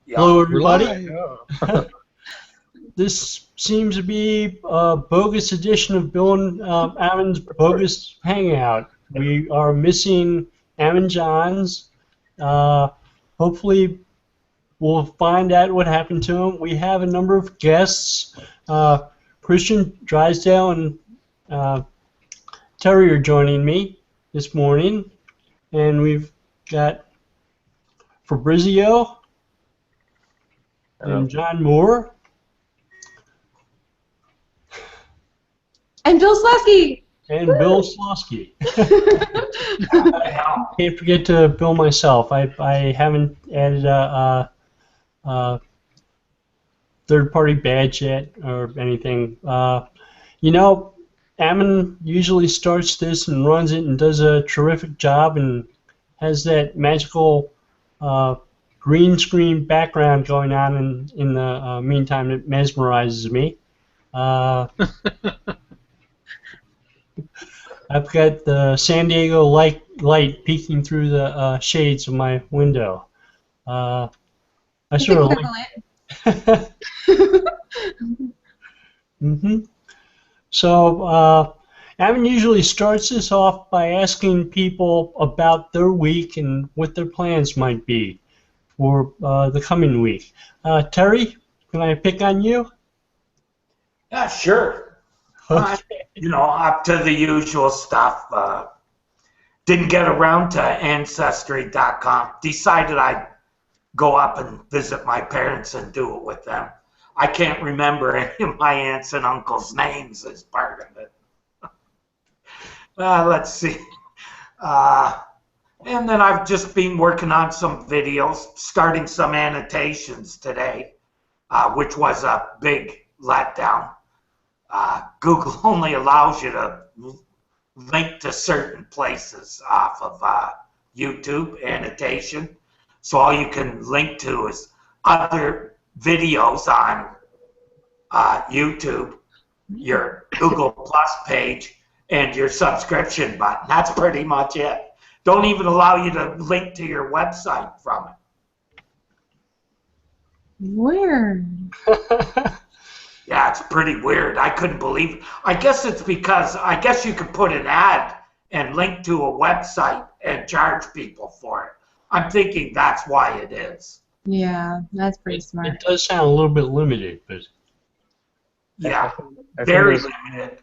Yeah. Hello, everybody. Yeah. This seems to be a bogus edition of Bill and Ammon's Bogus Hangout. We are missing Ammon Johns. Hopefully, we'll find out what happened to him. We have a number of guests. Kristin Drysdale and Terry are joining me this morning. And we've got Fabrizio and John Moore. And Bill Slawski. And Bill Slawski. I can't forget to bill myself. I haven't added a third-party badge yet or anything. You know, Ammon usually starts this and runs it and does a terrific job and has that magical green screen background going on in the meantime. It mesmerizes me. I've got the San Diego light peeking through the shades of my window. I sort of like. So, Ammon usually starts this off by asking people about their week and what their plans might be for the coming week. Terry, can I pick on you? Yeah, sure. Okay. You know, up to the usual stuff. Didn't get around to Ancestry.com. Decided I'd go up and visit my parents and do it with them. I can't remember any of my aunts and uncles' names as part of it. Let's see. And then I've just been working on some videos, starting some annotations today, which was a big letdown. Google only allows you to link to certain places off of YouTube annotation. So all you can link to is other videos on YouTube, your Google Plus page, and your subscription button. That's pretty much it. Don't even allow you to link to your website from it. Weird. Yeah, it's pretty weird. I couldn't believe it. I guess it's because I guess you could put an ad and link to a website and charge people for it. I'm thinking that's why it is. Yeah, that's pretty smart. It does sound a little bit limited, but Yeah, I very think limited.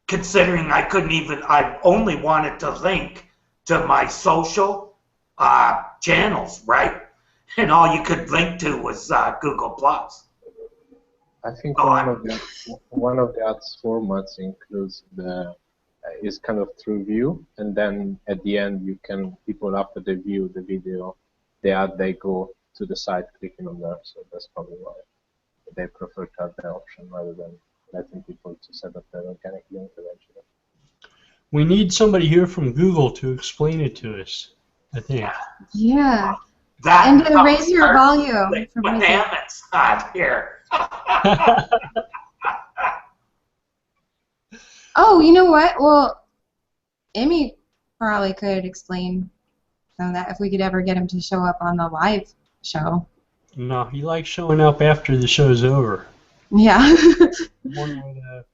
Considering I only wanted to link to my social channels, right? And all you could link to was Google Plus. I think one of the ads formats includes is kind of through view, and then at the end people after they view the video, the ad, they go to the site clicking on there. So that's probably why they prefer to have that option rather than letting people to set up their organic link eventually. we need somebody here from Google to explain it to us, I think. Yeah. That And to raise your volume. For But music. damn, it's not here. Oh, you know what? Well, Emmy probably could explain some of that if we could ever get him to show up on the live show. No, he likes showing up after the show's over. Yeah. One with,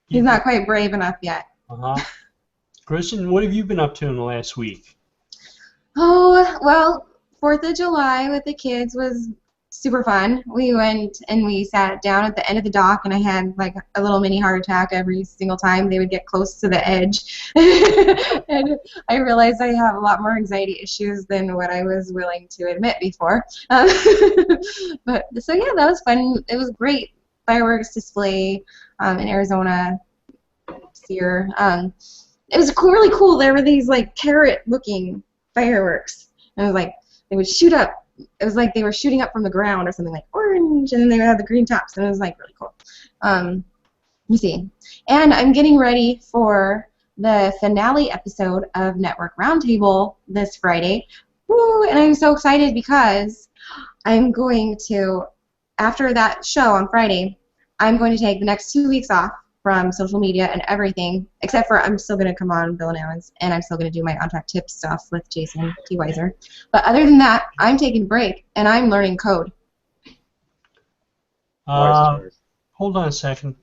He's not quite brave enough yet. Kristin, what have you been up to in the last week? Oh, well, 4th of July with the kids was super fun. We went and we sat down at the end of the dock, and I had like a little mini heart attack every single time they would get close to the edge. And I realized I have a lot more anxiety issues than what I was willing to admit before. But so yeah, that was fun. It was great fireworks display in Arizona this year. It was really cool. There were these like carrot-looking fireworks. And it was like they would shoot up. It was like they were shooting up from the ground or something, like orange, and then they would have the green tops, and it was like really cool. Let me see. And I'm getting ready for the finale episode of Network Roundtable this Friday. Woo! And I'm so excited because I'm going to, after that show on Friday, I'm going to take the next 2 weeks off from social media and everything, except for I'm still going to come on Bill and Ammons, and I'm still going to do my on-track tip stuff with Jason T. Weiser. But other than that, I'm taking a break, and I'm learning code. Hold on a second.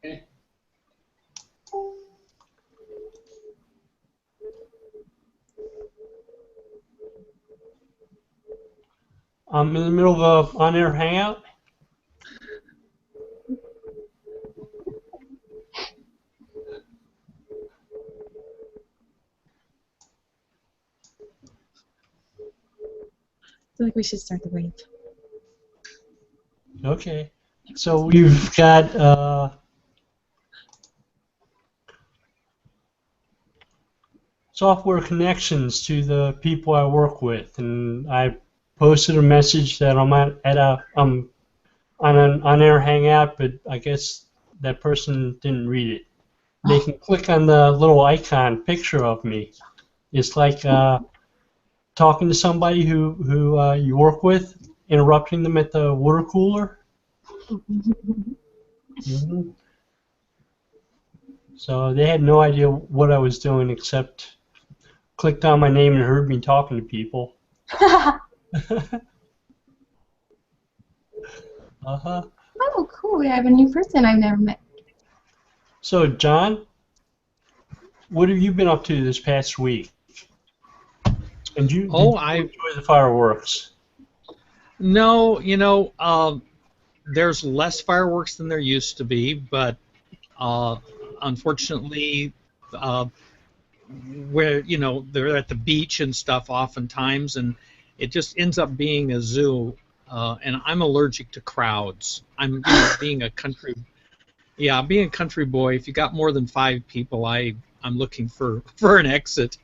Okay. I'm in the middle of an on-air hangout. I feel like we should start the wave. Okay. So we've got software connections to the people I work with, and I posted a message that I'm on an on-air hangout, but I guess that person didn't read it. They can click on the little icon picture of me. It's like talking to somebody who you work with, interrupting them at the water cooler. Mm-hmm. So they had no idea what I was doing except clicked on my name and heard me talking to people. Uh-huh. Oh, cool. We have a new person I've never met. So, John, what have you been up to this past week? And did you enjoy the fireworks? No, there's less fireworks than there used to be, but unfortunately, where they're at the beach and stuff oftentimes, and it just ends up being a zoo. And I'm allergic to crowds. I'm being a country boy. If you got more than 5 people, I'm looking for an exit.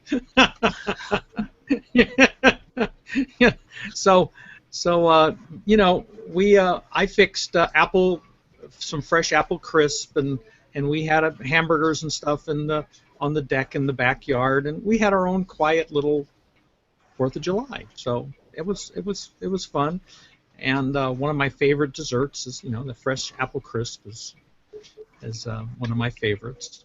Yeah. So I fixed some fresh apple crisp, and we had hamburgers and stuff on the deck in the backyard, and we had our own quiet little 4th of July. So it was fun. And one of my favorite desserts is, the fresh apple crisp is one of my favorites.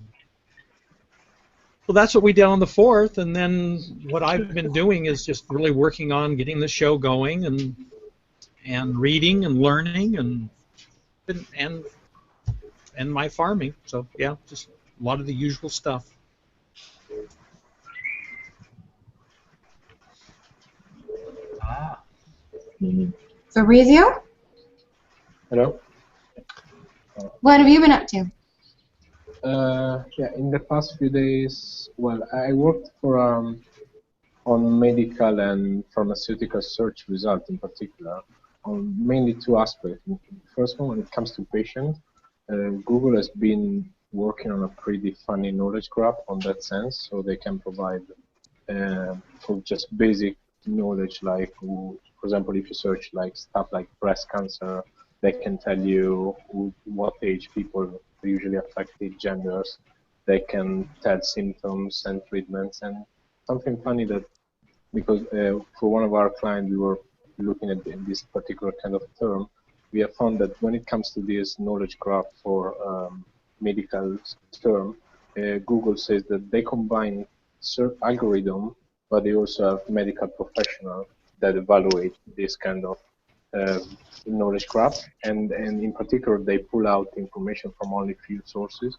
Well, that's what we did on the 4th, and then what I've been doing is just really working on getting the show going and reading and learning and my farming. So yeah, just a lot of the usual stuff. Fabrizio? Hello? What have you been up to? Yeah, in the past few days, well, I worked for on medical and pharmaceutical search results in particular, on mainly 2 aspects. The first one, when it comes to patients, Google has been working on a pretty funny knowledge graph on that sense, so they can provide for just basic knowledge, like, for example, if you search like stuff like breast cancer, they can tell you what age people are usually affected, genders. They can tell symptoms and treatments. And something funny that, because for one of our clients we were looking at this particular kind of term, we have found that when it comes to this knowledge graph for medical term, Google says that they combine search algorithm, but they also have medical professionals that evaluate this kind of knowledge graph, and in particular they pull out information from only few sources,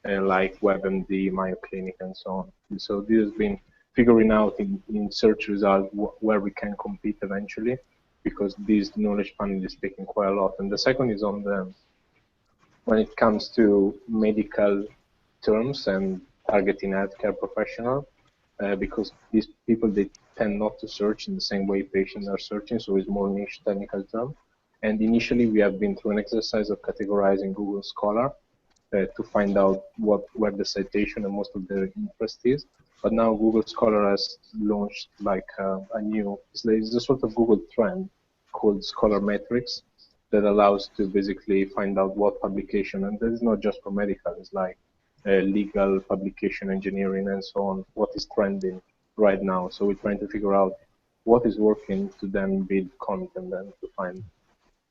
like WebMD, Mayo Clinic, and so on. So this has been figuring out in search results where we can compete eventually, because this knowledge panel is taking quite a lot. And the second is on when it comes to medical terms and targeting healthcare professional, because these people, they tend not to search in the same way patients are searching, so it's more niche technical term. And initially we have been through an exercise of categorizing Google Scholar to find out where the citation and most of their interest is. But now Google Scholar has launched like a new, it's a sort of Google trend called Scholar Metrics that allows to basically find out what publication, and that is not just for medical, it's like legal, publication, engineering, and so on, what is trending right now. So we're trying to figure out what is working to then build content and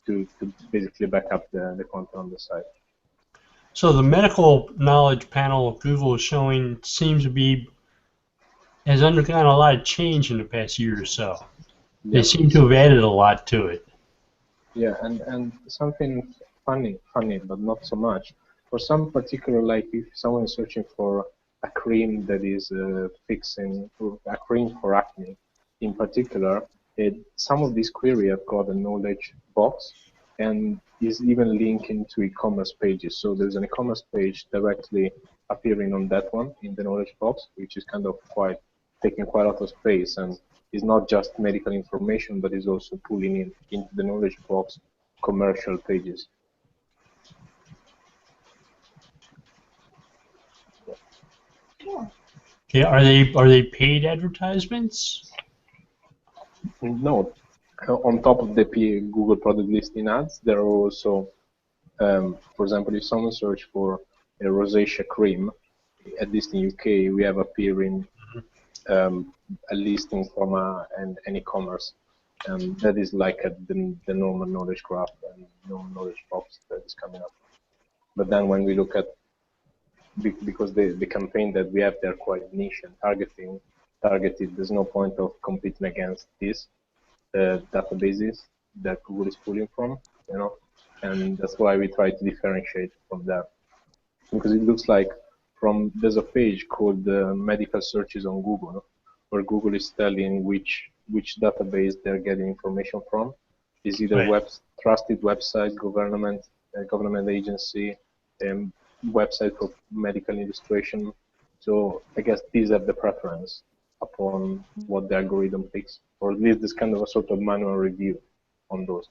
to basically back up the content on the site. So the medical knowledge panel of Google is showing seems to has undergone a lot of change in the past year or so. They seem to have added a lot to it. Yeah, and something funny, but not so much. For some particular, like if someone is searching for a cream that is fixing, a cream for acne in particular, some of these queries have got a knowledge box and is even linking to e-commerce pages. So there's an e-commerce page directly appearing on that one in the knowledge box, which is kind of quite taking quite a lot of space and is not just medical information, but is also pulling in into the knowledge box commercial pages. Okay, are they paid advertisements? No, on top of the Google product listing ads, there are also, for example, if someone search for a rosacea cream, at least in UK, we have appearing a listing from an e-commerce, and that is like the normal knowledge graph and normal knowledge box that is coming up. But then when we look at, because the campaign that we have there quite niche and targeted, there's no point of competing against these databases that Google is pulling from, you know, and that's why we try to differentiate from that, because it looks like there's a page called medical searches on Google, where Google is telling which database they're getting information from. Is either trusted website, government agency, website for medical illustration. So I guess these have the preference upon what the algorithm picks, or at least this kind of a sort of manual review on those.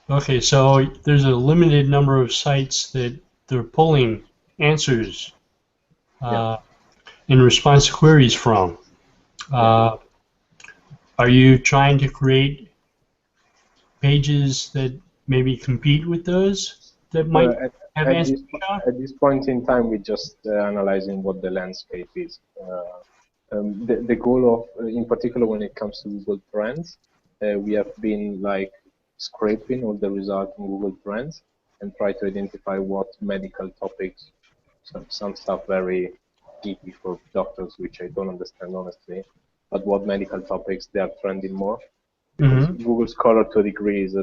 Okay, so there's a limited number of sites that they're pulling answers in response to queries from. Are you trying to create pages that maybe compete with those that might have answers? At this point in time, we're just analyzing what the landscape is. The goal of, in particular, when it comes to Google Trends, we have been like scraping all the results in Google Trends and try to identify what medical topics, some stuff very geeky for doctors, which I don't understand honestly, but what medical topics they are trending more. Because Google Scholar to a degree is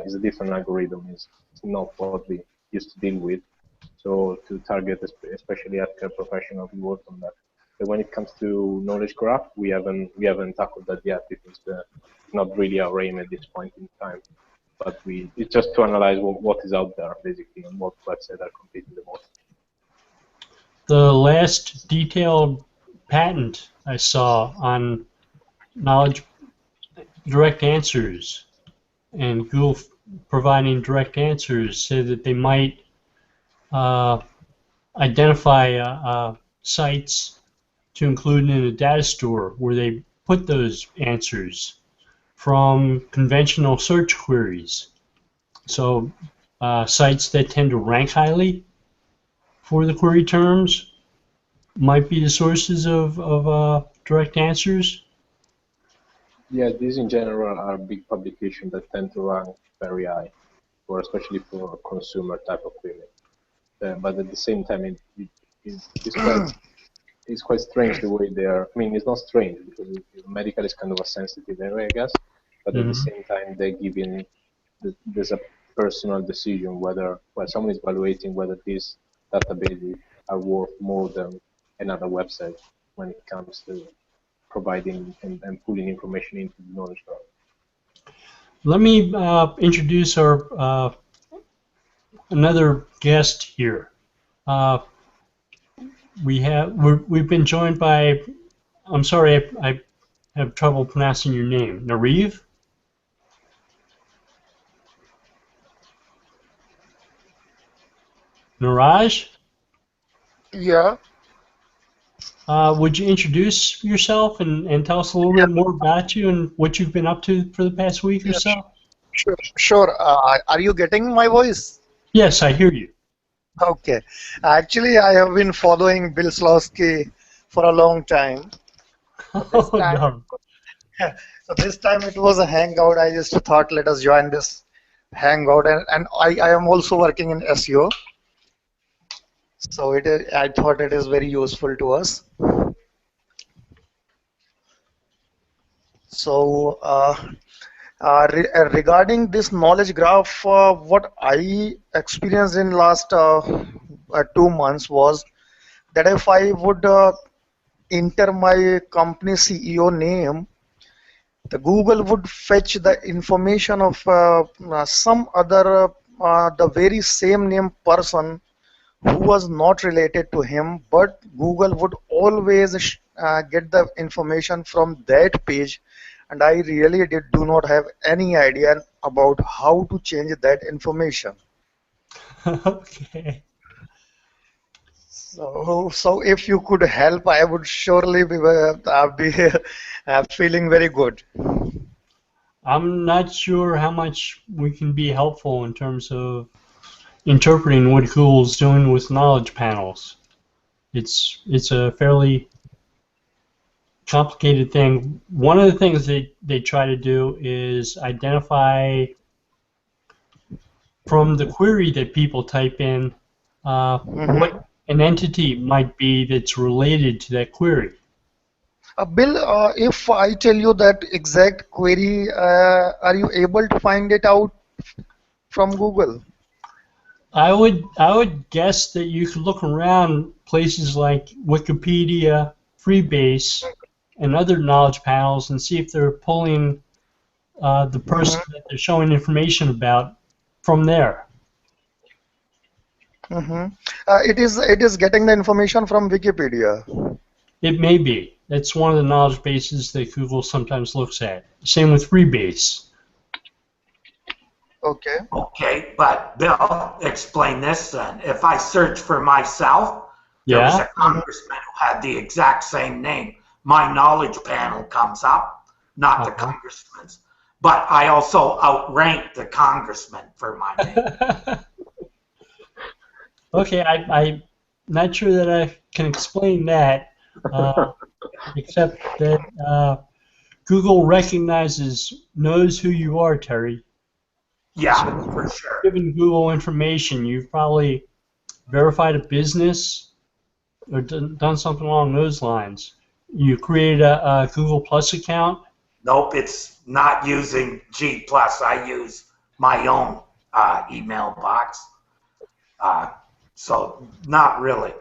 is a different algorithm. It's not what we used to deal with. So to target especially healthcare professionals, we work on that. But when it comes to knowledge graph, we haven't tackled that yet because not really our aim at this point in time. But it's just to analyze what is out there basically and what websites are competing the most. The last detailed patent I saw on knowledge direct answers and Google providing direct answers said that they might identify sites to include in a data store where they put those answers from conventional search queries. So sites that tend to rank highly for the query terms might be the sources of direct answers. Yeah, these in general are big publications that tend to rank very high, or especially for consumer type of query. But at the same time, it's quite strange the way they are. I mean, it's not strange because medical is kind of a sensitive area, I guess. But at the same time, they're giving there's a personal decision whether someone is evaluating whether these databases are worth more than another website when it comes to providing and pulling information into the knowledge graph. Let me introduce our another guest here. We've been joined by, I'm sorry, I have trouble pronouncing your name. Nareev? Niraj? Yeah. Would you introduce yourself and tell us a little bit more about you and what you've been up to for the past week or so? Sure. Are you getting my voice? Yes, I hear you. Okay. Actually, I have been following Bill Slawski for a long time. Oh, no. So this time it was a hangout. I just thought let us join this hangout, and I am also working in SEO. So I thought it is very useful to us. So regarding this knowledge graph, what I experienced in last 2 months was that if I would enter my company CEO name, the Google would fetch the information of some other the very same name person who was not related to him, but Google would always get the information from that page, and I really do not have any idea about how to change that information. Okay. So if you could help, I would surely be feeling very good. I'm not sure how much we can be helpful in terms of interpreting what Google's doing with knowledge panels. It's a fairly complicated thing. One of the things they try to do is identify from the query that people type in what an entity might be that's related to that query. Bill, if I tell you that exact query, are you able to find it out from Google? I would guess that you could look around places like Wikipedia, Freebase, and other knowledge panels and see if they're pulling the person that they're showing information about from there. It is getting the information from Wikipedia. It may be. That's one of the knowledge bases that Google sometimes looks at. Same with Freebase. Okay. Okay, but Bill, explain this then. If I search for myself, there was a congressman who had the exact same name. My knowledge panel comes up, not the congressman's. But I also outrank the congressman for my name. Okay, I'm not sure that I can explain that, except that Google knows who you are, Terry. Yeah, So for sure. Given Google information, you've probably verified a business or done something along those lines. You created a Google Plus account. Nope, it's not using G+. I use my own email box. So not really.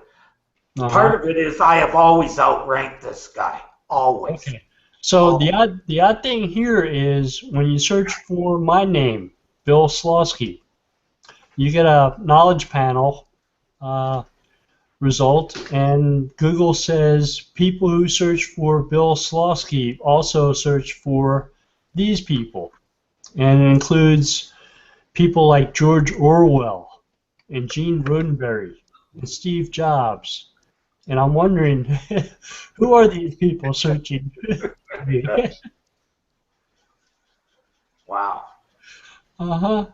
Part of it is I have always outranked this guy. Always. Okay. So the odd thing here is when you search for my name, Bill Slawski, you get a knowledge panel result, and Google says people who search for Bill Slawski also search for these people, and it includes people like George Orwell and Gene Roddenberry and Steve Jobs. And I'm wondering, who are these people searching? Wow. Uh-huh.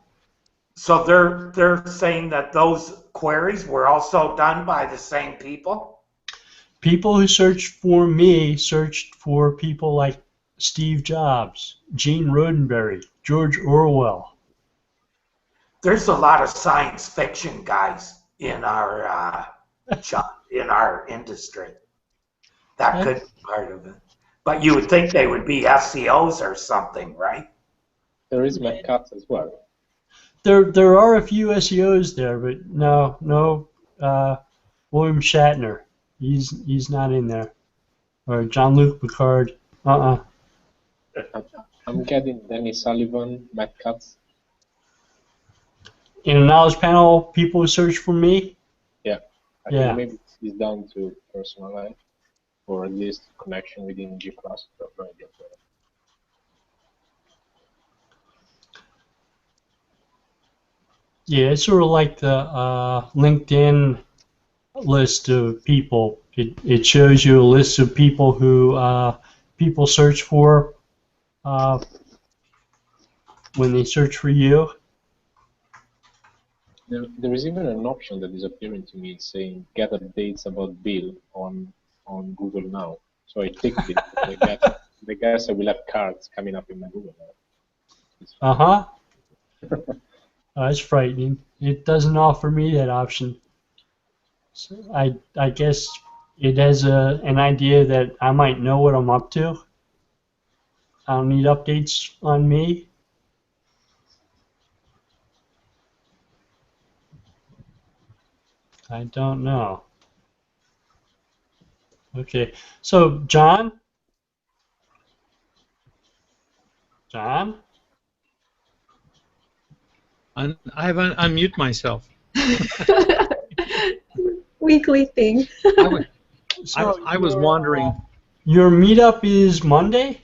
So they're saying that those queries were also done by the same people? People who searched for me searched for people like Steve Jobs, Gene Roddenberry, George Orwell. There's a lot of science fiction guys in our industry. That could be part of it. But you would think they would be SEOs or something, right? There is Matt Katz as well. There are a few SEOs there, but no, William Shatner, he's not in there, or Jean-Luc Picard. I'm getting Danny Sullivan, Matt Katz. In a knowledge panel, people who search for me. Yeah. I think maybe it's down to personal life, or at least connection within G+. Yeah, it's sort of like the LinkedIn list of people. It shows you a list of people who people search for when they search for you. There is even an option that is appearing to me saying get updates about Bill on Google Now. So I clicked it. I guess I will have cards coming up in my Google Now. That's frightening. It doesn't offer me that option. So I guess it has an idea that I might know what I'm up to. I don't need updates on me. I don't know. Okay, so John? John? I have unmute myself. Weekly thing. I was wondering. Your meetup is Monday?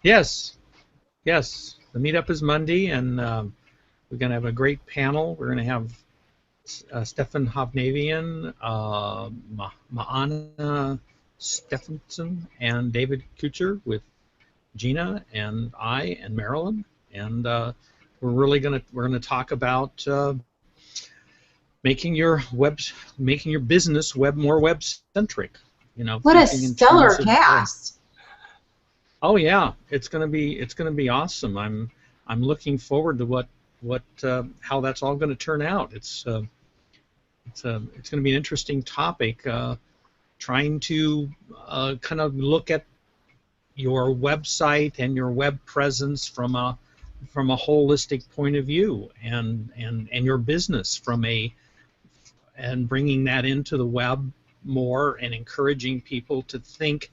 Yes. Yes. The meetup is Monday, and we're going to have a great panel. We're going to have Stefan Hovnavian, Maana Stephenson, and David Kucher with Gina and I and Marilyn, and we're going to talk about making your business more web centric. You know, what a stellar cast! Oh yeah, it's going to be awesome. I'm looking forward to how that's all going to turn out. It's going to be an interesting topic. Trying to kind of look at your website and your web presence from a holistic point of view, and your business and bringing that into the web more, and encouraging people to think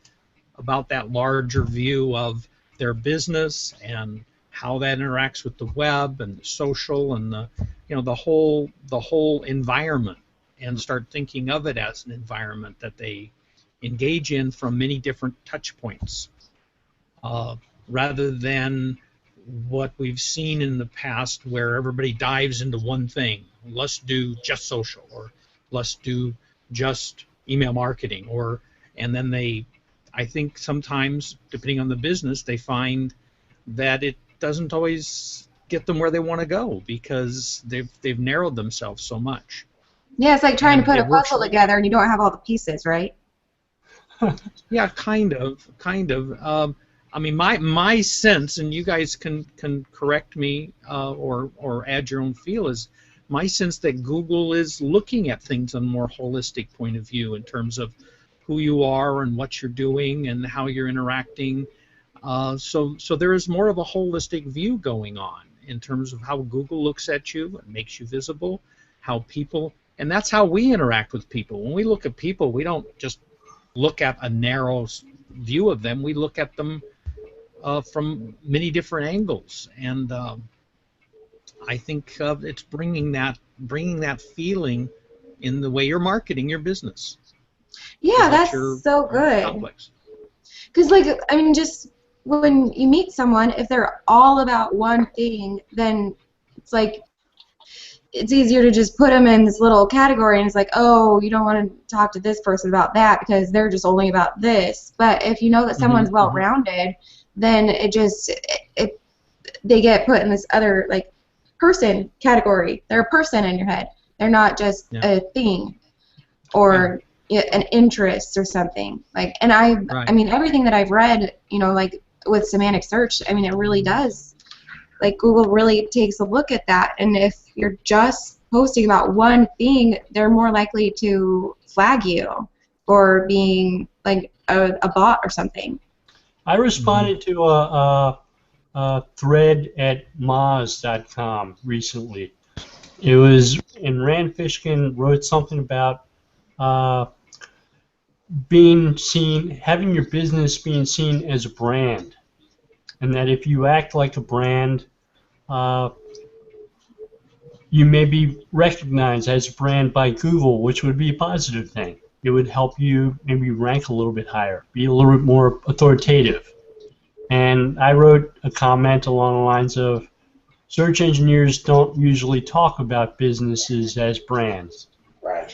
about that larger view of their business and how that interacts with the web and social and the whole environment, and start thinking of it as an environment that they engage in from many different touch points, rather than what we've seen in the past where everybody dives into one thing. Let's do just social, or let's do just email marketing, and then I think sometimes, depending on the business, they find that it doesn't always get them where they want to go because they've narrowed themselves so much. Yeah, it's like trying to put a puzzle together and you don't have all the pieces, right? Yeah, kind of. I mean, my sense, and you guys can correct me or add your own feel, is my sense that Google is looking at things on a more holistic point of view in terms of who you are and what you're doing and how you're interacting. So there is more of a holistic view going on in terms of how Google looks at you and makes you visible, and that's how we interact with people. When we look at people, we don't just look at a narrow view of them. We look at them from many different angles, and I think it's bringing that feeling in the way you're marketing your business. Yeah, that's so good. Because, I mean, just when you meet someone, if they're all about one thing, then it's easier to just put them in this little category, and it's like, oh, you don't want to talk to this person about that because they're just only about this. But if you know that someone's well-rounded, then they get put in this other person category. They're a person in your head. They're not just a thing or an interest or something. I mean, everything that I've read, with semantic search, I mean, it really does. Google really takes a look at that, and if you're just posting about one thing, they're more likely to flag you for being a bot or something. I responded to a thread at Moz.com recently. It was, and Rand Fishkin wrote something about having your business being seen as a brand, and that if you act like a brand, you may be recognized as a brand by Google, which would be a positive thing. It would help you maybe rank a little bit higher, be a little bit more authoritative. And I wrote a comment along the lines of, search engineers don't usually talk about businesses as brands. Right.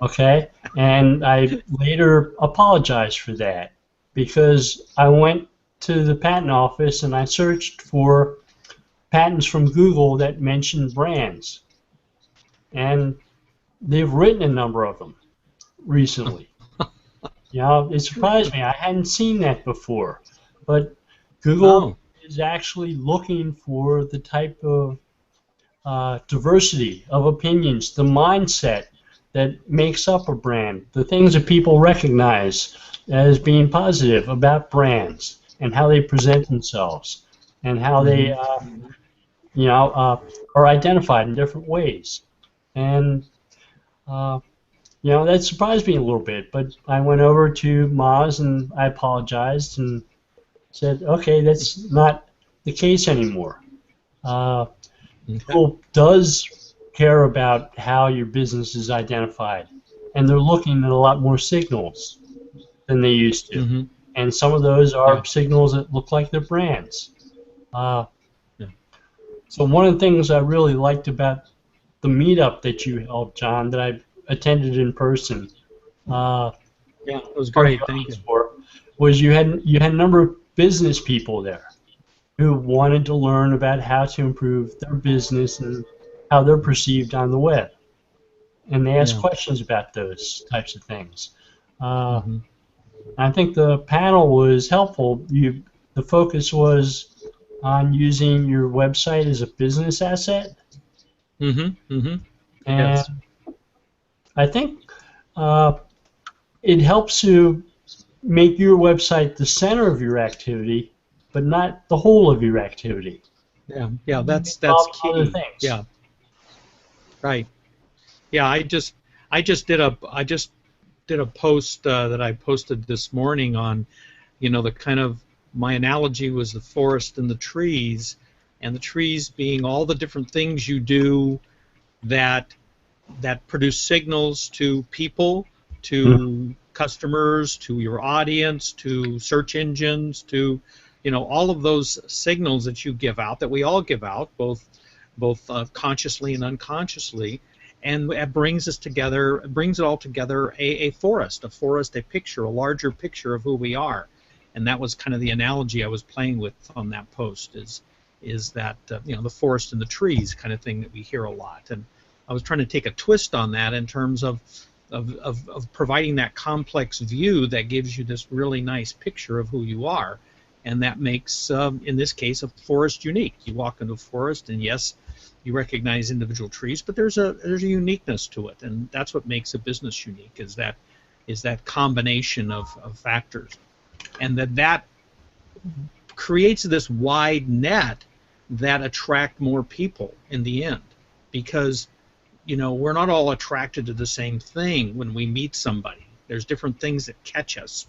Okay? And I later apologized for that because I went to the patent office and I searched for patents from Google that mention brands. And they've written a number of them recently. It surprised me. I hadn't seen that before. But Google is actually looking for the type of diversity of opinions, the mindset that makes up a brand, the things that people recognize as being positive about brands. and how they present themselves and how they, are identified in different ways. And that surprised me a little bit, but I went over to Moz and I apologized and said, okay, that's not the case anymore. Google does care about how your business is identified, and they're looking at a lot more signals than they used to. And some of those are signals that look like they're brands. So one of the things I really liked about the meetup that you held, John, that I attended in person, it was great. Thank you. Was you had a number of business people there who wanted to learn about how to improve their business and how they're perceived on the web, and they asked questions about those types of things. I think the panel was helpful. The focus was on using your website as a business asset. And I think it helps to make your website the center of your activity, but not the whole of your activity. Yeah, that's key. Other things. Yeah, right. Yeah, I just did a post that I posted this morning on, the kind of, my analogy was the forest and the trees being all the different things you do that produce signals to people, to customers, to your audience, to search engines, to all of those signals that you give out, that we all give out, both consciously and unconsciously, and it brings it all together, a forest, a picture, a larger picture of who we are. And that was kind of the analogy I was playing with on that post, is that the forest and the trees kind of thing that we hear a lot. And I was trying to take a twist on that in terms of providing that complex view that gives you this really nice picture of who you are, and that makes, in this case, a forest unique. You walk into a forest, and yes, you recognize individual trees, but there's a uniqueness to it, and that's what makes a business unique. Is that combination of factors, and that creates this wide net that attract more people in the end, because we're not all attracted to the same thing when we meet somebody. There's different things that catch us,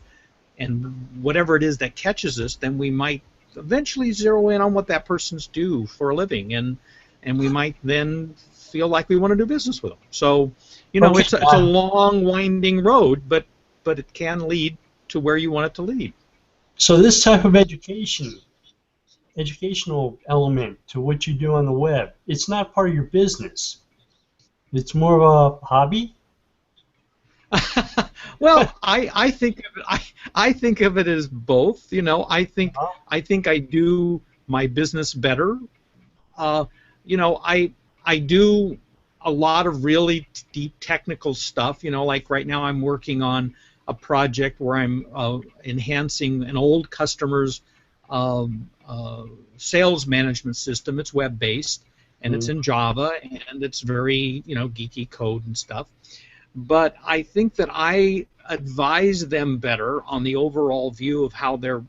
and whatever it is that catches us, then we might eventually zero in on what that person's do for a living, and we might then feel like we want to do business with them. So it's a long, winding road, but it can lead to where you want it to lead. So this type of educational element to what you do on the web, it's not part of your business. It's more of a hobby? Well, I think of it as both. I think I do my business better. I do a lot of really deep technical stuff. Like right now I'm working on a project where I'm enhancing an old customer's sales management system. It's web-based, and it's in Java, and it's very geeky code and stuff. But I think that I advise them better on the overall view of how their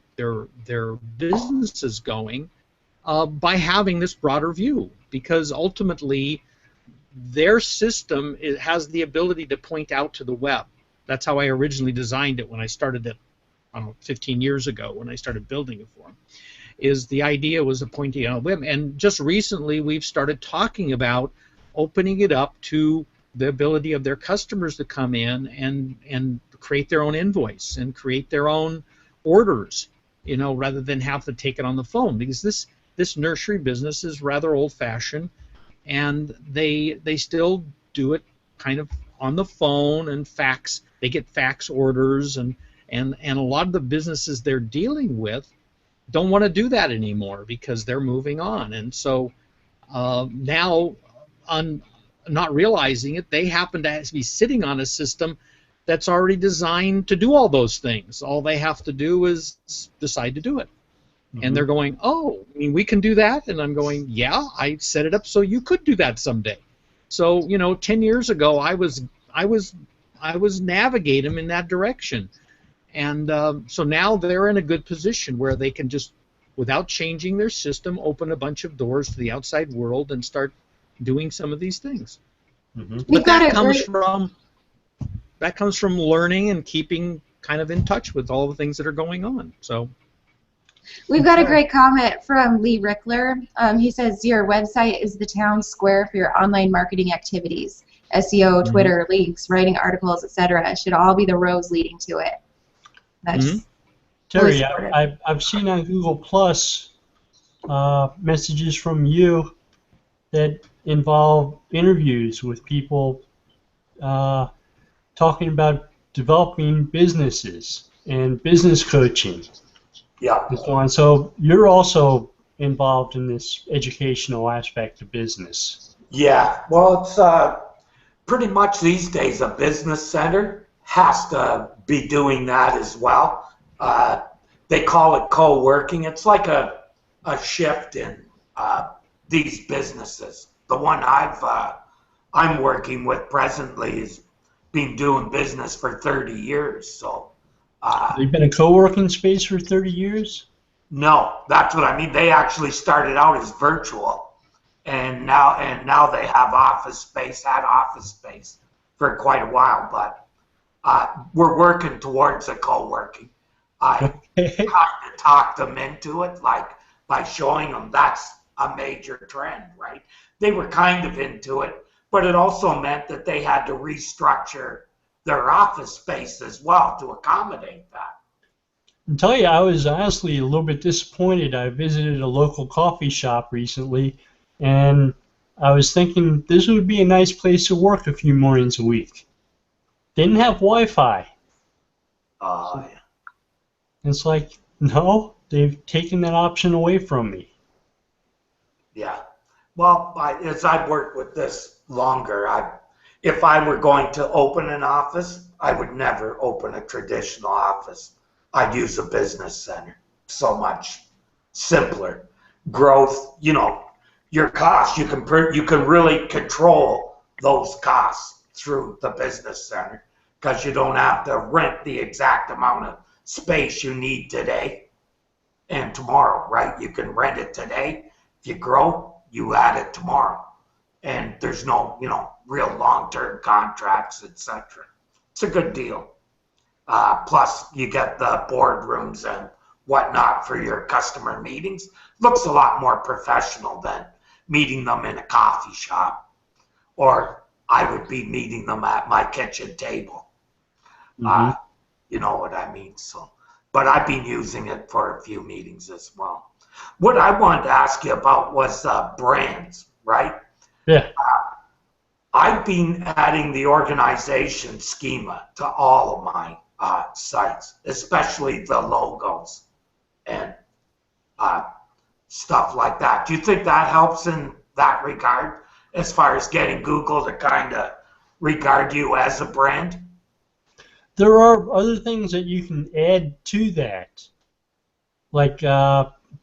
business is going by having this broader view, because ultimately their system has the ability to point out to the web. That's how I originally designed it when I started it, 15 years ago when I started building it for them. Is the idea was a pointing out web, and just recently we've started talking about opening it up to the ability of their customers to come in and create their own invoice and create their own orders, rather than have to take it on the phone, because this nursery business is rather old-fashioned, and they still do it kind of on the phone and fax. They get fax orders, and a lot of the businesses they're dealing with don't want to do that anymore because they're moving on. And so now, not realizing it, they happen to be sitting on a system that's already designed to do all those things. All they have to do is decide to do it. And they're going, oh, we can do that? And I'm going, yeah, I set it up so you could do that someday. So 10 years ago, I was navigating in that direction. And so now they're in a good position where they can just, without changing their system, open a bunch of doors to the outside world and start doing some of these things. Mm-hmm. But that comes from learning and keeping kind of in touch with all the things that are going on. So we've got a great comment from Lee Rickler. He says your website is the town square for your online marketing activities. SEO, Twitter, links, writing articles, etc. should all be the roads leading to it. That's Terry, I've seen on Google Plus messages from you that involve interviews with people talking about developing businesses and business coaching. Yeah. And so on. So you're also involved in this educational aspect of business. Yeah. Well, it's pretty much these days a business center has to be doing that as well. They call it co-working. It's like a shift in these businesses. The one I'm working with presently has been doing business for 30 years. So you've been a co-working space for 30 years? No, that's what I mean. They actually started out as virtual, and now they have office space, had office space for quite a while. But we're working towards a co-working. I kind of talked them into it, like by showing them that's a major trend, right? They were kind of into it, but it also meant that they had to restructure their office space as well to accommodate that. I'll tell you, I was honestly a little bit disappointed. I visited a local coffee shop recently, and I was thinking this would be a nice place to work a few mornings a week. Didn't have Wi-Fi. Yeah. It's like, no, they've taken that option away from me. Yeah. Well, as I've worked with this longer, if I were going to open an office, I would never open a traditional office. I'd use a business center. So much simpler. Growth, your costs, you can really control those costs through the business center because you don't have to rent the exact amount of space you need today and tomorrow, right? You can rent it today. If you grow, you add it tomorrow. And there's no, real long-term contracts, etc. It's a good deal. Plus, you get the boardrooms and whatnot for your customer meetings. Looks a lot more professional than meeting them in a coffee shop, or I would be meeting them at my kitchen table. You know what I mean? So, but I've been using it for a few meetings as well. What I wanted to ask you about was brands, right? Yeah. I've been adding the organization schema to all of my sites, especially the logos and stuff like that. Do you think that helps in that regard as far as getting Google to kind of regard you as a brand? There are other things that you can add to that, like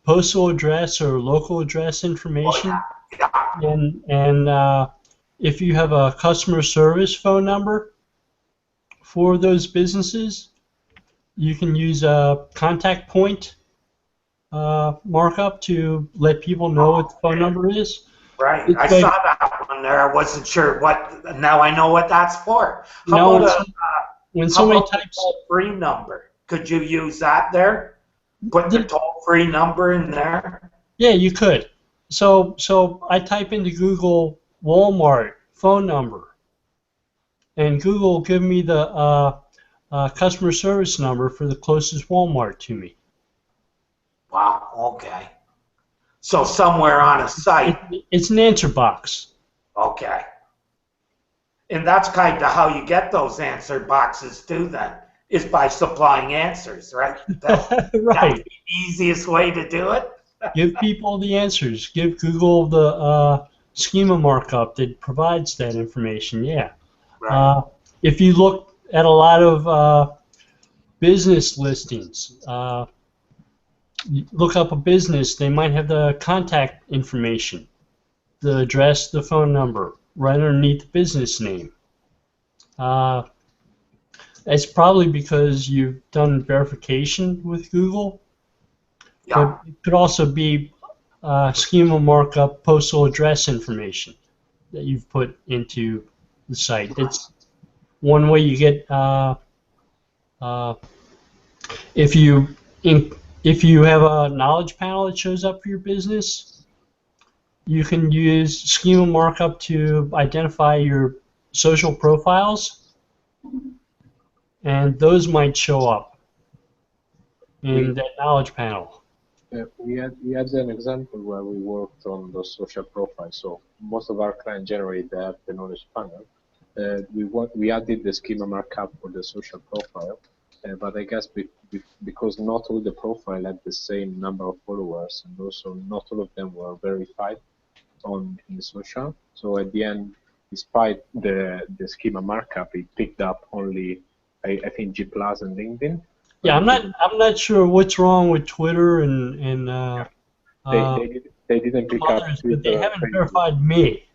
postal address or local address information. Oh, yeah. And if you have a customer service phone number for those businesses, you can use a contact point markup to let people know what the phone number is. Right. I saw that one there. I wasn't sure what. Now I know what that's for. How about when somebody types toll-free number? Could you use that there? Put the toll-free number in there? Yeah, you could. So I type into Google Walmart phone number, and Google will give me the customer service number for the closest Walmart to me. Wow, okay. So somewhere on a site. It's an answer box. Okay. And that's kind of how you get those answer boxes too then, is by supplying answers, right? That's the easiest way to do it. Give people the answers. Give Google the schema markup that provides that information, yeah. Right. If you look at a lot of business listings, look up a business, they might have the contact information, the address, the phone number, right underneath the business name. It's probably because you've done verification with Google. Yeah. But it could also be schema markup postal address information that you've put into the site. That's one way you get if you if you have a knowledge panel that shows up for your business, you can use schema markup to identify your social profiles, and those might show up in that knowledge panel. We had an example where we worked on the social profile. So most of our clients generate the knowledge panel. We added the schema markup for the social profile, but I guess because not all the profile had the same number of followers, and also not all of them were verified in the social. So at the end, despite the schema markup, it picked up only I think G+ and LinkedIn. Yeah, I'm not sure what's wrong with Twitter and they didn't pick up others, Twitter, but they haven't Facebook. verified me.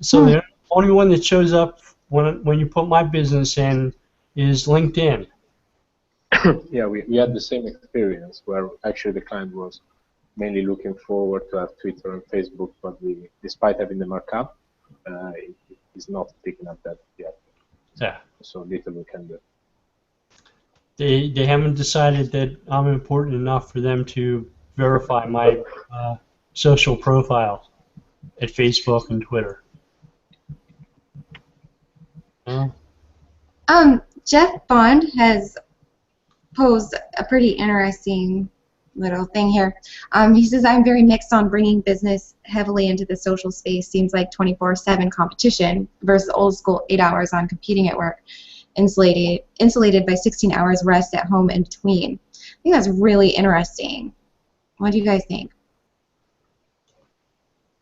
So the only one that shows up when you put my business in is LinkedIn. Yeah, we had the same experience where actually the client was mainly looking forward to have Twitter and Facebook, but despite having the markup, it is not picking up that yet. Yeah. So little we can do. They haven't decided that I'm important enough for them to verify my social profile at Facebook and Twitter. Jeff Bond has posed a pretty interesting little thing here. He says, I'm very mixed on bringing business heavily into the social space. Seems like 24/7 competition versus old school 8 hours on competing at work, insulated by 16 hours rest at home in between. I think that's really interesting. What do you guys think?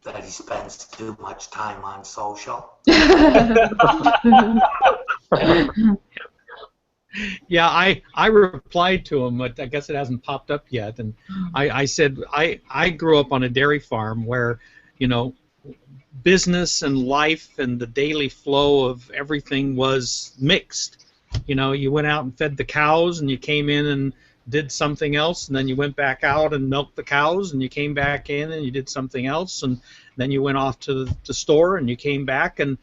That he spends too much time on social. Yeah, I replied to him, but I guess it hasn't popped up yet. And I said I grew up on a dairy farm where, you know, business and life and the daily flow of everything was mixed. You know, you went out and fed the cows, and you came in and did something else, and then you went back out and milked the cows, and you came back in and you did something else, and then you went off to the store and you came back, and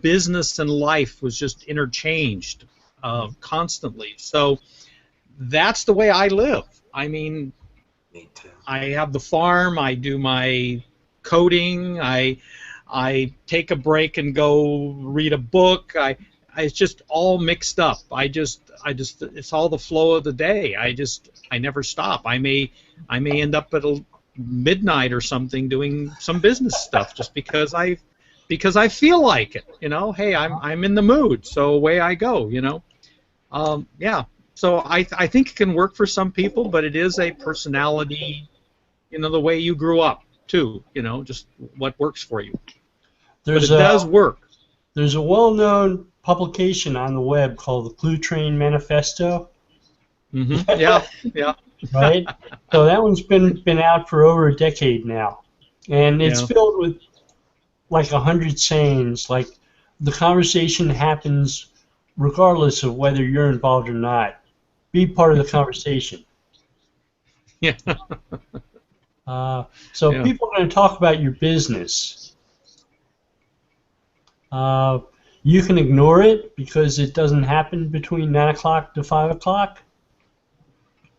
business and life was just interchanged constantly. So that's the way I live. I mean, Me too. I have the farm, I do my coding, I take a break and go read a book. It's just all mixed up. I just it's all the flow of the day. I never stop. I may end up at midnight or something doing some business stuff just because I feel like it. You know, hey, I'm in the mood, so away I go. You know, yeah. So I think it can work for some people, but it is a personality. You know, the way you grew up too. You know, just what works for you. But it does work. There's a well-known publication on the web called the Clue Train Manifesto. Mm-hmm. Yeah, yeah. Right? So that one's been out for over a decade now. And it's filled with like 100 sayings, like the conversation happens regardless of whether you're involved or not. Be part of the conversation. Yeah. So people are going to talk about your business. You can ignore it because it doesn't happen between 9 o'clock to 5 o'clock.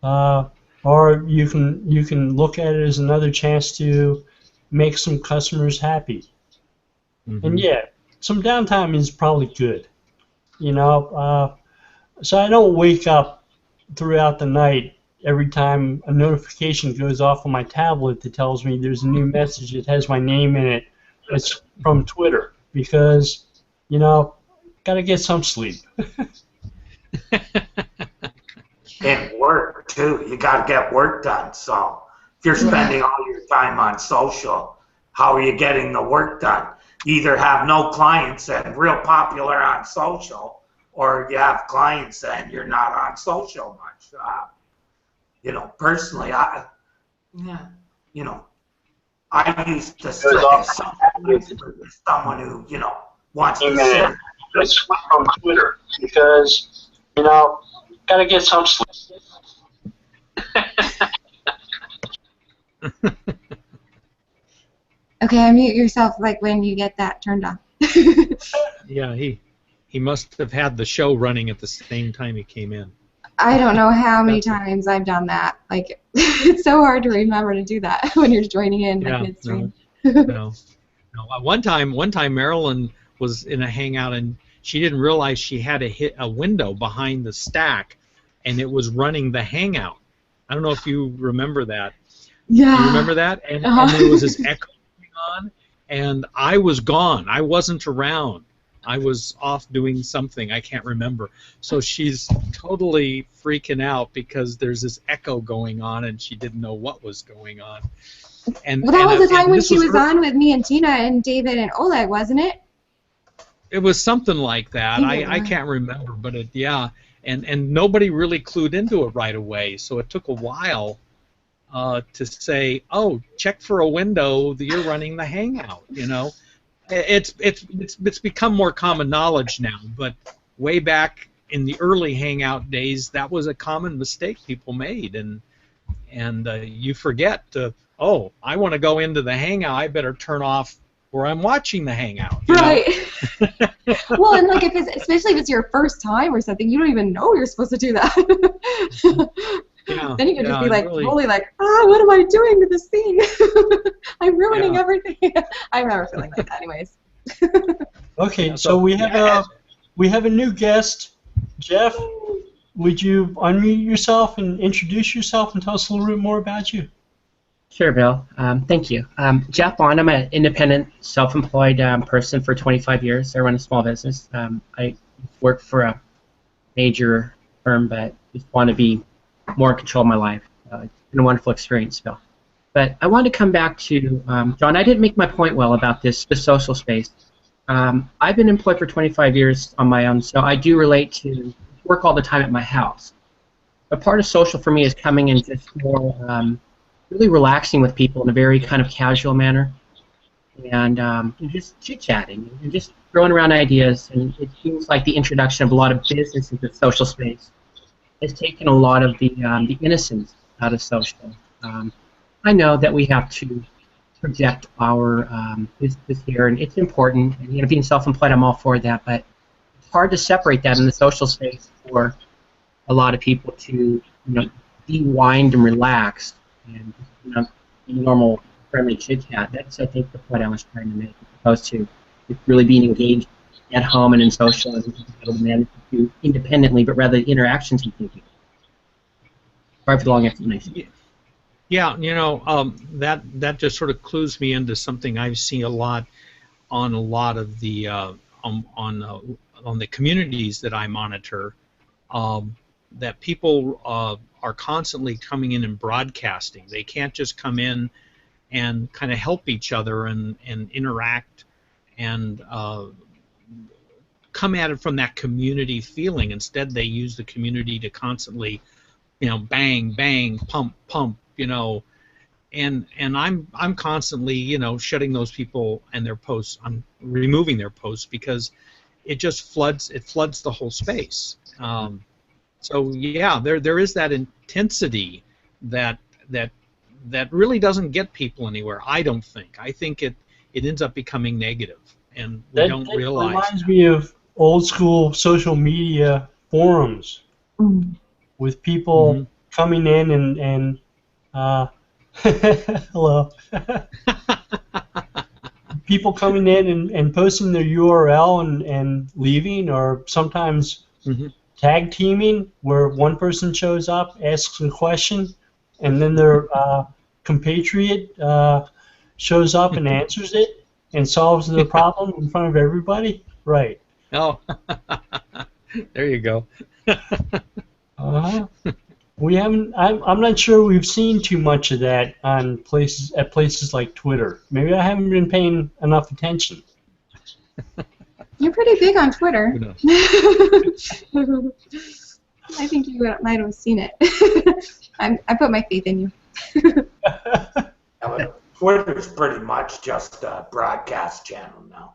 Or you can look at it as another chance to make some customers happy. Mm-hmm. And yeah, some downtime is probably good. You know, so I don't wake up throughout the night every time a notification goes off on my tablet that tells me there's a new message that has my name in it. It's from Twitter because, you know, gotta get some sleep. And work too. You gotta get work done. So if you're spending all your time on social, how are you getting the work done? You either have no clients and real popular on social, or you have clients and you're not on social much. You know, personally, I used to say someone who, you know, wants to Man, sit. let's switch from Twitter because, gotta get some sleep. Okay, unmute yourself like when you get that turned on. Yeah, he must have had the show running at the same time he came in. I don't know how many times I've done that. Like, it's so hard to remember to do that when you're joining in like midstream. No. One time Marilyn was in a hangout and she didn't realize she had to hit a window behind the stack, and it was running the hangout. I don't know if you remember that. Yeah. Do you remember that? And there was this echo going on, and I was gone. I wasn't around. I was off doing something. I can't remember. So she's totally freaking out because there's this echo going on, and she didn't know what was going on. And well, that was the time when she was her, on with me and Tina and David and Oleg, wasn't it? It was something like that. I can't remember, but and nobody really clued into it right away. So it took a while to say, oh, check for a window that you're running the hangout. It's become more common knowledge now, but way back in the early hangout days, that was a common mistake people made, and you forget to, oh, I want to go into the hangout, I better turn off where I'm watching the hangout. Right. Well, and like especially if it's your first time or something, you don't even know you're supposed to do that. Yeah, then you can just be like, really, totally like, what am I doing to this thing? I'm ruining everything. I remember feeling like that, anyways. Okay, so we have a new guest, Jeff. Would you unmute yourself and introduce yourself and tell us a little bit more about you? Sure, Bill. Thank you. Jeff Bond. I'm an independent, self-employed person for 25 years. I run a small business. I work for a major firm, but just want to be more in control of my life. It's been a wonderful experience, Bill. But I wanted to come back to, John, I didn't make my point well about the social space. I've been employed for 25 years on my own, so I do relate to work all the time at my house. But part of social for me is coming in just more really relaxing with people in a very kind of casual manner, and just chit-chatting and just throwing around ideas. And it seems like the introduction of a lot of business into social space has taken a lot of the innocence out of social. I know that we have to project our business here, and it's important. And, being self-employed, I'm all for that, but it's hard to separate that in the social space for a lot of people to, de-wind and relax and, normal, friendly chit-chat. That's, I think, the point I was trying to make, as opposed to really being engaged at home and in social and able to manage to do independently, but rather the interactions between people. Sorry for the long explanation. Yeah, that just sort of clues me into something I've seen a lot on of the on the communities that I monitor. That people are constantly coming in and broadcasting. They can't just come in and kind of help each other and interact and come at it from that community feeling. Instead, they use the community to constantly, bang, bang, pump, pump, and I'm constantly, shutting those people and their posts. I'm removing their posts because it just floods the whole space. So yeah, there is that intensity that really doesn't get people anywhere. I don't think. I think it ends up becoming negative, and we don't realize. That reminds me of old school social media forums with people coming in and hello. People coming in and posting their URL and leaving, or sometimes tag teaming, where one person shows up, asks a question, and then their compatriot shows up and answers it and solves the problem in front of everybody. Right. Oh, there you go. We haven't. I'm not sure we've seen too much of that on places like Twitter. Maybe I haven't been paying enough attention. You're pretty big on Twitter. Who knows? I think you might have seen it. I put my faith in you. Twitter's pretty much just a broadcast channel now.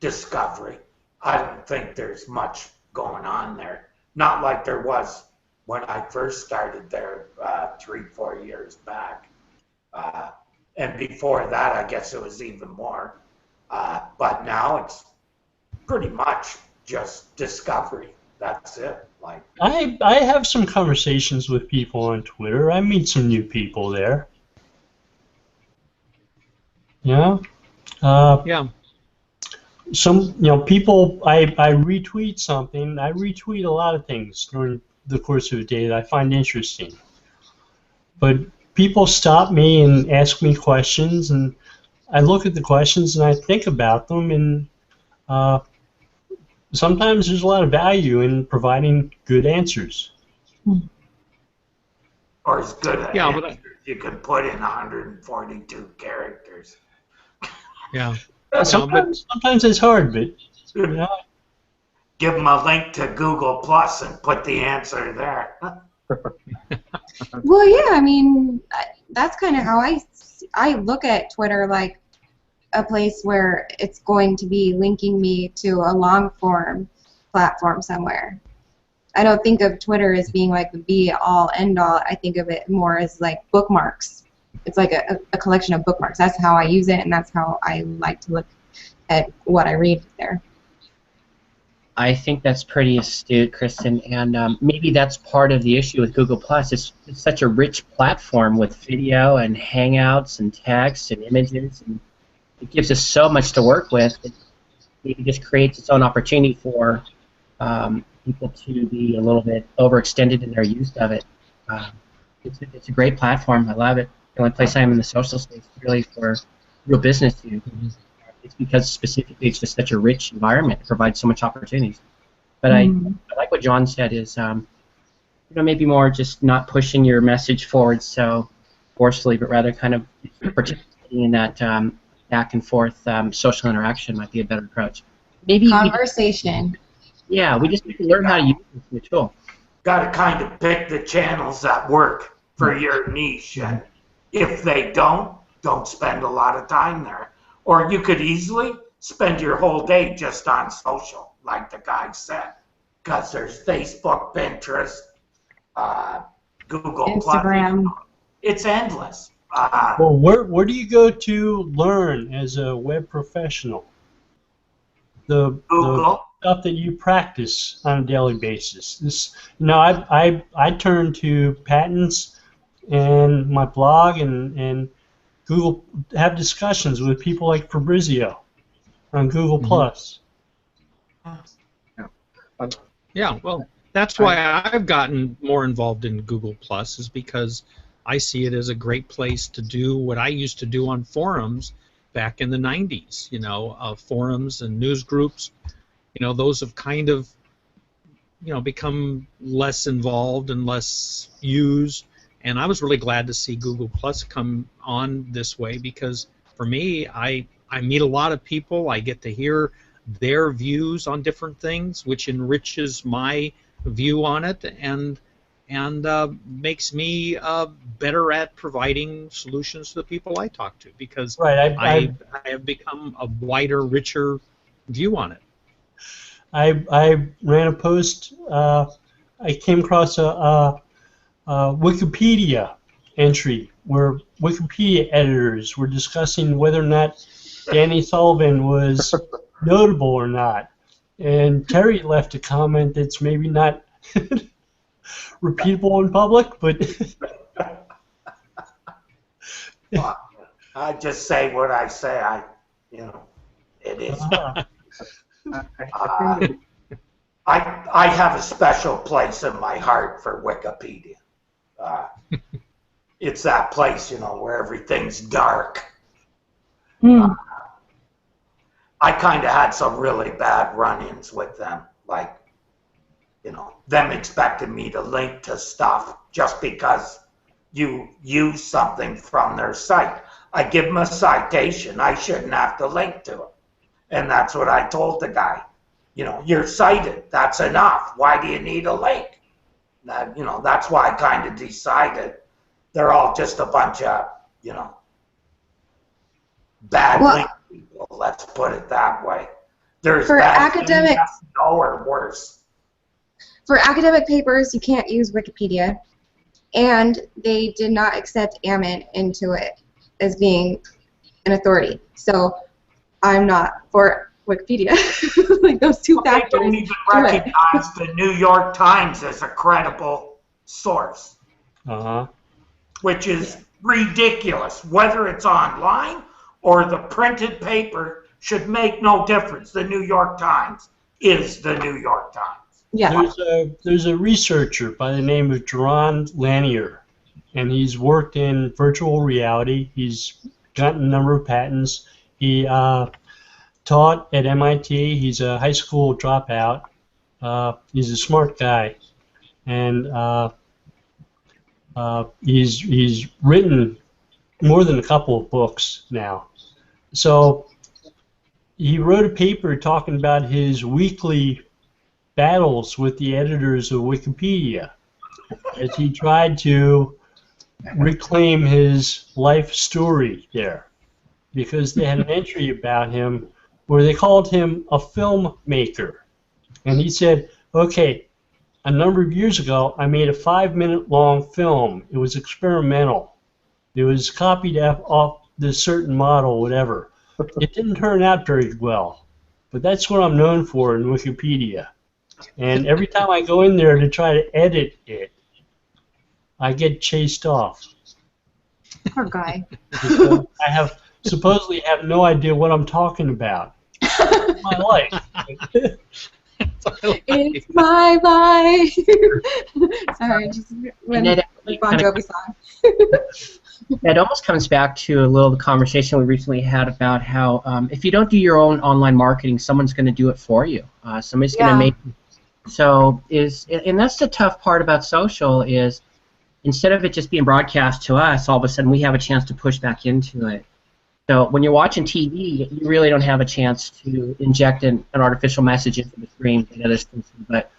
discovery. I don't think there's much going on there. Not like there was when I first started there 3-4 years back. And before that, I guess it was even more. But now it's pretty much just discovery. That's it. Like I have some conversations with people on Twitter. I meet some new people there. Yeah. Yeah. Some people. I retweet something. I retweet a lot of things during the course of a day that I find interesting. But people stop me and ask me questions, and I look at the questions and I think about them, and sometimes there's a lot of value in providing good answers. or as good as Yeah, but you can put in 142 characters. yeah. Sometimes it's hard, but Give them a link to Google Plus and put the answer there. Well, yeah, I mean, that's kind of how I look at Twitter, like a place where it's going to be linking me to a long-form platform somewhere. I don't think of Twitter as being like the be-all, end-all. I think of it more as like bookmarks. It's like a collection of bookmarks. That's how I use it, and that's how I like to look at what I read there. I think that's pretty astute, Kristin, and maybe that's part of the issue with Google Plus. It's such a rich platform with video and Hangouts and text and images, and it gives us so much to work with. It just creates its own opportunity for people to be a little bit overextended in their use of it. It's a great platform. I love it. The only place I am in the social space really for real business use. It's because specifically it's just such a rich environment. It provides so much opportunities. But I like what John said is, maybe more just not pushing your message forward so forcefully, but rather kind of participating in that back and forth social interaction might be a better approach. Maybe Conversation. we just need to learn how to use this new tool. Got to kind of pick the channels that work for your niche. And if they don't spend a lot of time there. Or you could easily spend your whole day just on social, like the guy said, because there's Facebook, Pinterest, Google Instagram. Plus. It's endless. Well, where do you go to learn as a web professional? The stuff that you practice on a daily basis. I turn to patents and my blog and Google, have discussions with people like Fabrizio on Google Plus. Yeah, well, that's why I've gotten more involved in Google Plus, is because I see it as a great place to do what I used to do on forums back in the 90s. Forums and news groups. Those have kind of, become less involved and less used. And I was really glad to see Google Plus come on this way, because for me, I meet a lot of people. I get to hear their views on different things, which enriches my view on it and makes me better at providing solutions to the people I talk to, because I have become a wider, richer view on it. I ran a post. I came across a Wikipedia entry where Wikipedia editors were discussing whether or not Danny Sullivan was notable or not. And Terry left a comment that's maybe not repeatable in public, but I just say what I say. It is. I have a special place in my heart for Wikipedia. It's that place, where everything's dark. I kind of had some really bad run-ins with them, like, them expecting me to link to stuff just because you use something from their site. I give them a citation. I shouldn't have to link to it. And that's what I told the guy. You're cited. That's enough. Why do you need a link? That's why I kind of decided they're all just a bunch of, bad link people. Let's put it that way. There's For bad academic- or worse. For academic papers, you can't use Wikipedia, and they did not accept Ammon into it as being an authority. So I'm not for Wikipedia. Like those two They factors. don't even do it. recognize the New York Times as a credible source, which is ridiculous. Whether it's online or the printed paper should make no difference. The New York Times is the New York Times. Yeah. There's a researcher by the name of Jaron Lanier, and he's worked in virtual reality. He's gotten a number of patents. He taught at MIT. He's a high school dropout. He's a smart guy, and he's written more than a couple of books now. So he wrote a paper talking about his weekly battles with the editors of Wikipedia as he tried to reclaim his life story there, because they had an entry about him where they called him a filmmaker. And he said, okay, a number of years ago I made a 5-minute long film. It was experimental. It was copied off this certain model, whatever. It didn't turn out very well, but that's what I'm known for in Wikipedia. And every time I go in there to try to edit it, I get chased off. Poor guy. Because I supposedly have no idea what I'm talking about. It's my life. It's my life. Sorry, just went the Bon Jovi song. It almost comes back to a little of the conversation we recently had about how if you don't do your own online marketing, someone's going to do it for you. Somebody's going to make. So and that's the tough part about social is instead of it just being broadcast to us, all of a sudden we have a chance to push back into it. So when you're watching TV, you really don't have a chance to inject an artificial message into the stream that others can see. But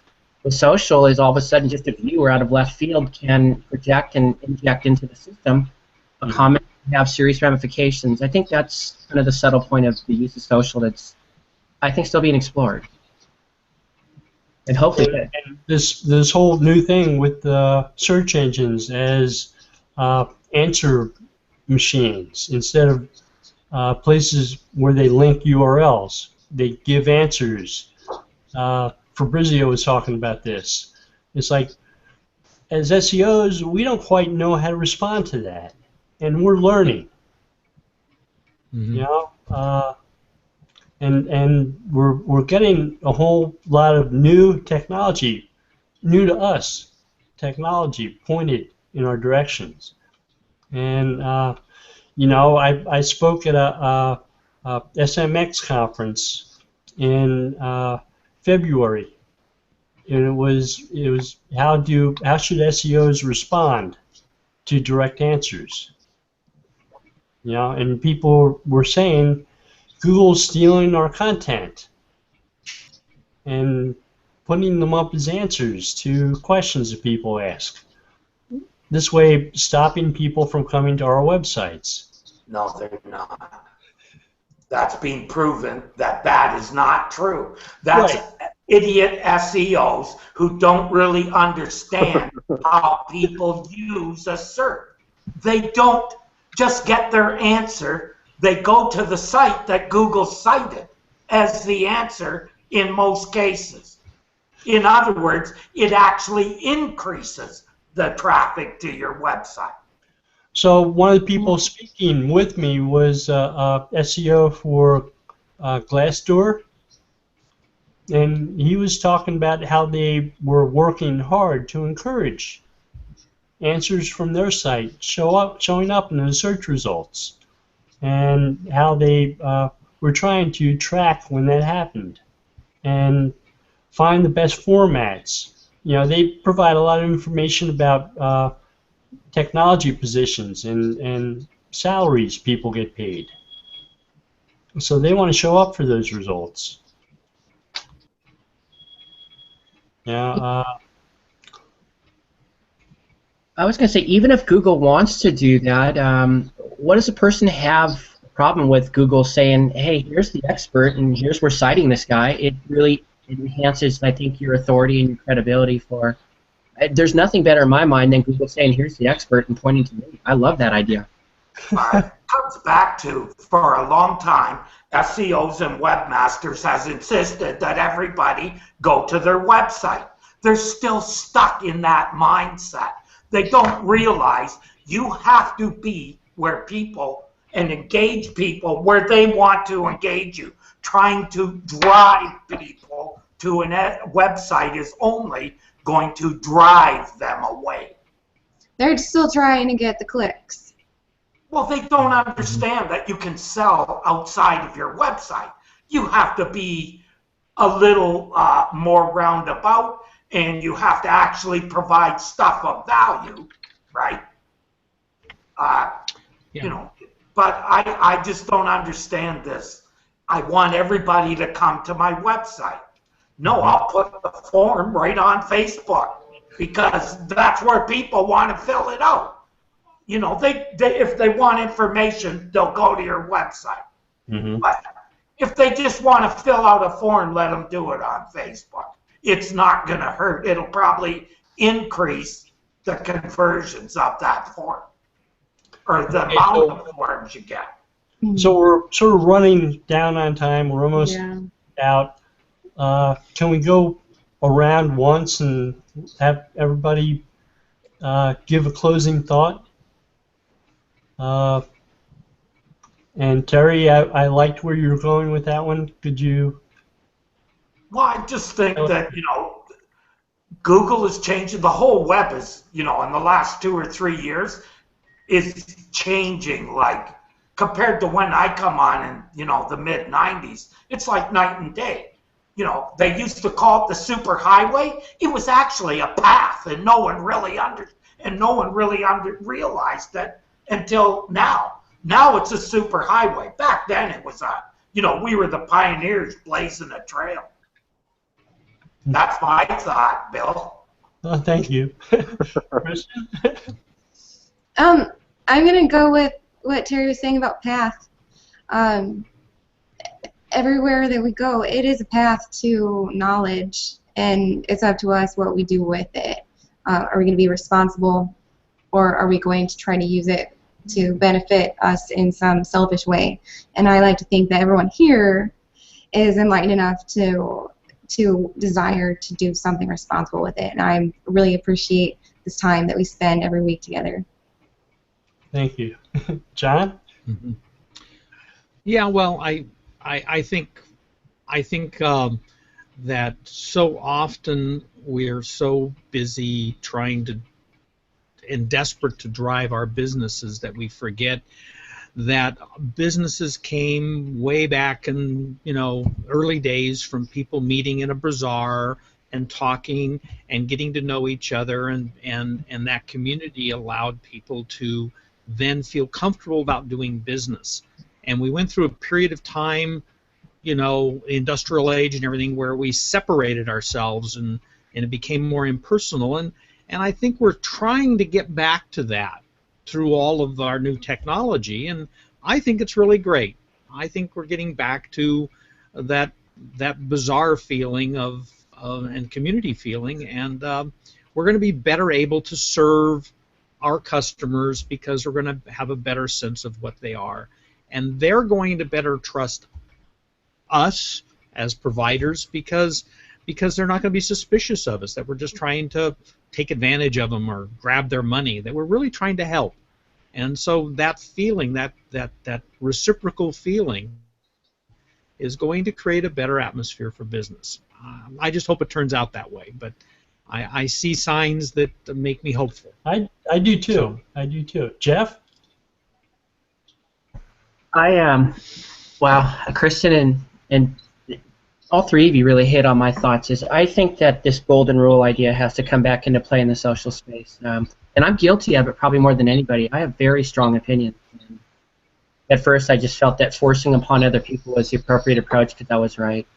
with social is all of a sudden just a viewer out of left field can project and inject into the system a comment can have serious ramifications. I think that's kind of the subtle point of the use of social that's, I think, still being explored. And hopefully, and this whole new thing with the search engines as answer machines instead of places where they link URLs, they give answers. Fabrizio was talking about this. It's like, as SEOs, we don't quite know how to respond to that, and we're learning. You know. And we're getting a whole lot of new technology, new to us, technology pointed in our directions. And you know, I spoke at a SMX conference in February, and it was how should SEOs respond to direct answers? You know, and people were saying Google's stealing our content and putting them up as answers to questions that people ask. This way, stopping people from coming to our websites. No, they're not. That's been proven that is not true. That's idiot SEOs who don't really understand how people use a search. They don't just get their answer. They go to the site that Google cited as the answer in most cases. In other words, it actually increases the traffic to your website. So one of the people speaking with me was SEO for Glassdoor, and he was talking about how they were working hard to encourage answers from their site showing up in the search results, and how they were trying to track when that happened and find the best formats. You know, they provide a lot of information about technology positions and salaries people get paid. So they want to show up for those results. Yeah. I was going to say, even if Google wants to do that, what does a person have problem with Google saying, hey, here's the expert and here's we're citing this guy. It really enhances, I think, your authority and your credibility for. There's nothing better in my mind than Google saying, here's the expert and pointing to me. I love that idea. It comes back to, for a long time, SEOs and webmasters has insisted that everybody go to their website. They're still stuck in that mindset. They don't realize you have to be where people and engage people where they want to engage you. Trying to drive people to a website is only going to drive them away. They're still trying to get the clicks. Well, they don't understand that you can sell outside of your website. You have to be a little more roundabout, and you have to actually provide stuff of value, right? You know, but I just don't understand this. I want everybody to come to my website. No, I'll put the form right on Facebook because that's where people want to fill it out. You know, they if they want information, they'll go to your website. But if they just want to fill out a form, let them do it on Facebook. It's not going to hurt. It'll probably increase the conversions of that form or the amount of forms you get. So we're sort of running down on time. We're almost out. Can we go around once and have everybody give a closing thought? And Terry, I liked where you were going with that one. Could you? Well, I just think that, you know, Google is changing. The whole web is, you know, in the last 2 or 3 years, is changing. Like, compared to when I come on in, you know, the mid-90s, it's like night and day. You know, they used to call it the super highway. It was actually a path, and no one really realized that until now. Now it's a super highway. Back then it was a, you know, we were the pioneers blazing a trail. That's my thought, Bill. Oh, thank you. Kristin? I'm gonna go with what Terry was saying about path. Everywhere that we go, it is a path to knowledge, and it's up to us what we do with it. Are we going to be responsible, or are we going to try to use it to benefit us in some selfish way? And I like to think that everyone here is enlightened enough to desire to do something responsible with it, and I really appreciate this time that we spend every week together. Thank you. John? Yeah, well, I think that so often we're so busy trying to and desperate to drive our businesses that we forget that businesses came way back in, you know, early days from people meeting in a bazaar and talking and getting to know each other, and that community allowed people to then feel comfortable about doing business. And we went through a period of time, you know, industrial age and everything, where we separated ourselves and it became more impersonal. And I think we're trying to get back to that through all of our new technology, and I think it's really great. I think we're getting back to that bizarre feeling of and community feeling, and we're going to be better able to serve our customers because we're going to have a better sense of what they are, and they're going to better trust us as providers because they're not going to be suspicious of us, that we're just trying to take advantage of them or grab their money, that we're really trying to help. And so that feeling, that reciprocal feeling, is going to create a better atmosphere for business. I just hope it turns out that way, but I see signs that make me hopeful. I do too. I do too. Jeff? Wow, Kristin and all three of you really hit on my thoughts. I think that this golden rule idea has to come back into play in the social space. And I'm guilty of it probably more than anybody. I have very strong opinions. And at first, I just felt that forcing upon other people was the appropriate approach because that was right.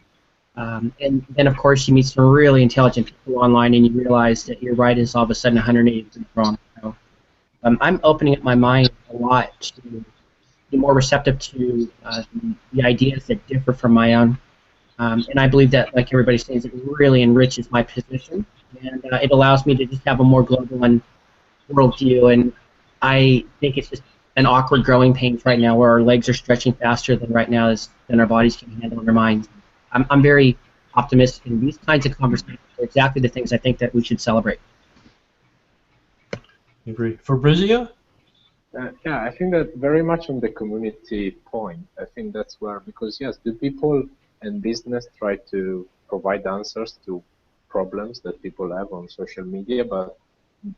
And then, of course, you meet some really intelligent people online and you realize that your right is all of a sudden 180 degrees wrong. So, I'm opening up my mind a lot to be more receptive to the ideas that differ from my own. And I believe that, like everybody says, it really enriches my position, and it allows me to just have a more global and worldview. And I think it's just an awkward growing pains right now, where our legs are stretching faster than right now than our bodies can handle in our minds. I'm very optimistic, and these kinds of conversations are exactly the things I think that we should celebrate. Agree. Fabrizio? Yeah, I think that very much on the community point. I think that's where, because yes, the people and business try to provide answers to problems that people have on social media, but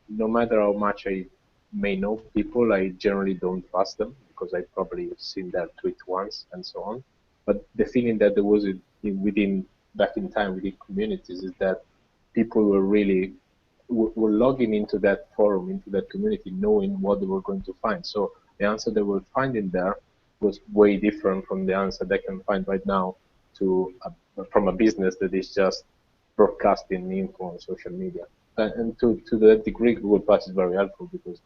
no matter how much I may know people, I generally don't trust them because I've probably seen their tweet once and so on. But the feeling that there was back in time within communities is that people were really were logging into that forum, into that community, knowing what they were going to find. So the answer they were finding there was way different from the answer they can find right now from a business that is just broadcasting info on social media. And to that degree, Google Plus is very helpful because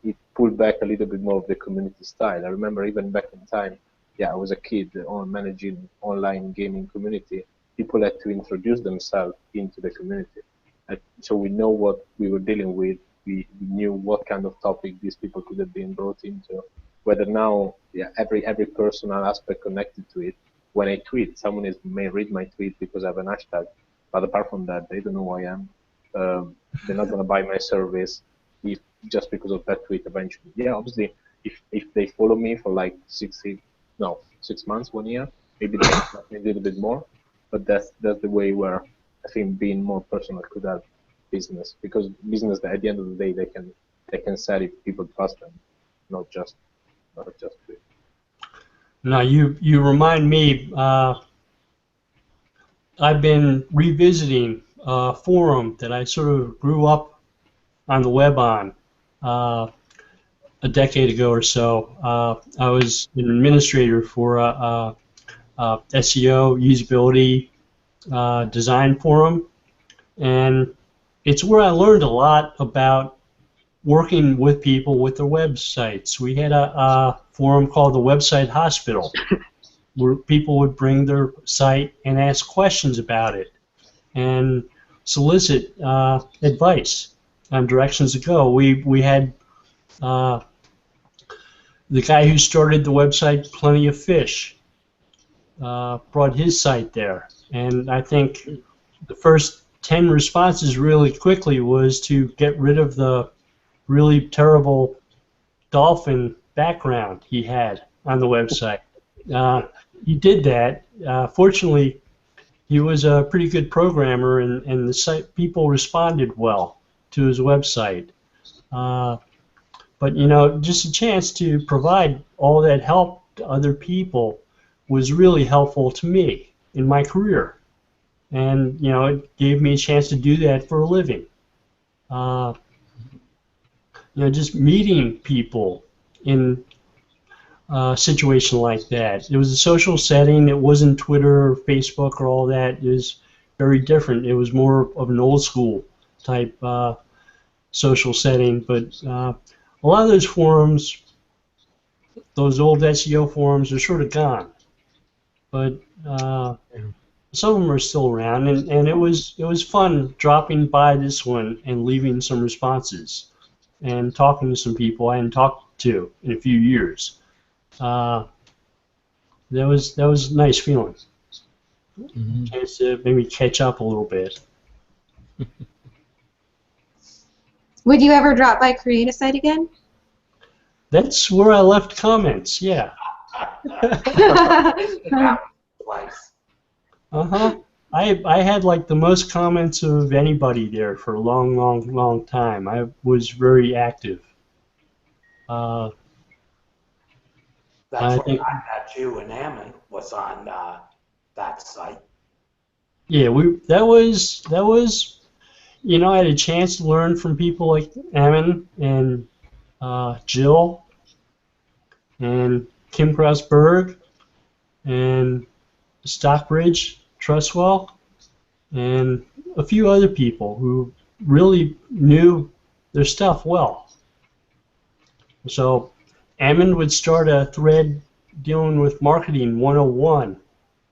it pulled back a little bit more of the community style. I remember even back in time, I was a kid managing online gaming community. People had to introduce themselves into the community. So we know what we were dealing with. We knew what kind of topic these people could have been brought into. Whether now, every personal aspect connected to it. When I tweet, someone may read my tweet because I have an hashtag, but apart from that, they don't know who I am. They're not going to buy my service just because of that tweet eventually. Yeah, obviously, if they follow me for like 6 months, 1 year, maybe a little bit more. But that's the way where I think being more personal could help business, because business at the end of the day they can sell if people trust them, not just tweet. Now you remind me. I've been revisiting a forum that I sort of grew up on the web on a decade ago or so. I was an administrator for a SEO usability design forum, and it's where I learned a lot about working with people with their websites. We had a forum called the Website Hospital, where people would bring their site and ask questions about it and solicit advice on directions to go. We had the guy who started the website Plenty of Fish brought his site there, and I think the first 10 responses really quickly was to get rid of the really terrible dolphin background he had on the website. He did that. Fortunately, he was a pretty good programmer, and the site people responded well to his website. But just a chance to provide all that help to other people was really helpful to me in my career, and it gave me a chance to do that for a living. Just meeting people in a situation like that. It was a social setting. It wasn't Twitter or Facebook or all that. It was very different. It was more of an old school type social setting. But a lot of those forums, those old SEO forums, are sort of gone. But some of them are still around, and it was fun dropping by this one and leaving some responses and talking to some people I hadn't talked to in a few years. That was a nice feeling. Mm-hmm. Chance to maybe catch up a little bit. Would you ever drop by Create a Site again? That's where I left comments. Yeah. I had like the most comments of anybody there for a long time. I was very active. That's I met you and Ammon was on that site. Yeah, that was I had a chance to learn from people like Ammon and Jill and Kim Crossberg and Stockbridge Trustwell and a few other people who really knew their stuff well. So Ammon would start a thread dealing with marketing 101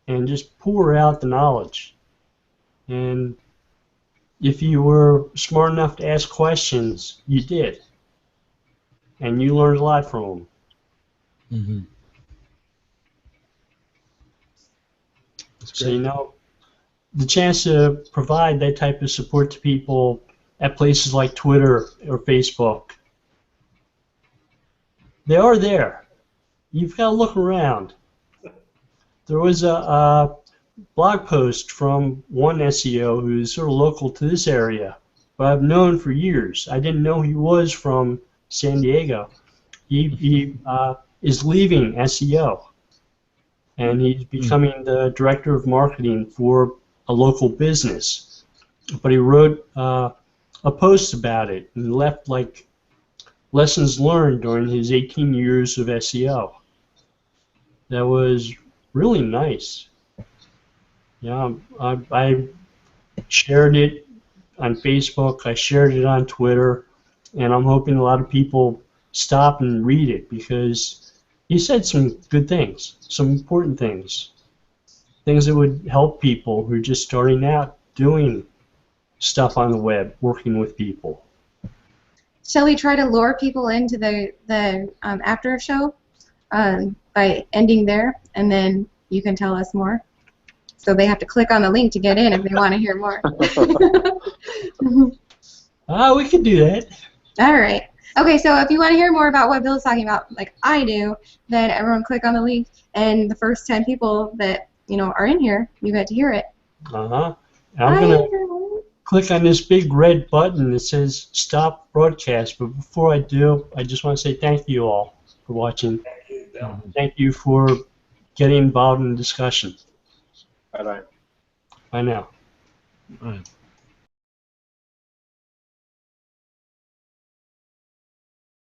and just pour out the knowledge. And if you were smart enough to ask questions, you did. And you learned a lot from them. Mm-hmm. So, you know, the chance to provide that type of support to people at places like Twitter or Facebook, they are there. You've got to look around. There was a blog post from one SEO who's sort of local to this area, but I've known for years. I didn't know he was from San Diego. He is leaving SEO, and he's becoming the director of marketing for a local business. But he wrote a post about it and left like lessons learned during his 18 years of SEO. That was really nice. Yeah, I shared it on Facebook, I shared it on Twitter, and I'm hoping a lot of people stop and read it because he said some good things, some important things that would help people who are just starting out doing stuff on the web, working with people. Shall we try to lure people into the after show by ending there, and then you can tell us more? So they have to click on the link to get in if they want to hear more. We could do that. All right. Okay, so if you want to hear more about what Bill's talking about, like I do, then everyone click on the link, and the first 10 people that are in here, you get to hear it. I'm gonna click on this big red button that says Stop Broadcast. But before I do, I just want to say thank you all for watching. Thank you, Bill. Thank you for getting involved in the discussion. Bye-bye. Bye now. All right.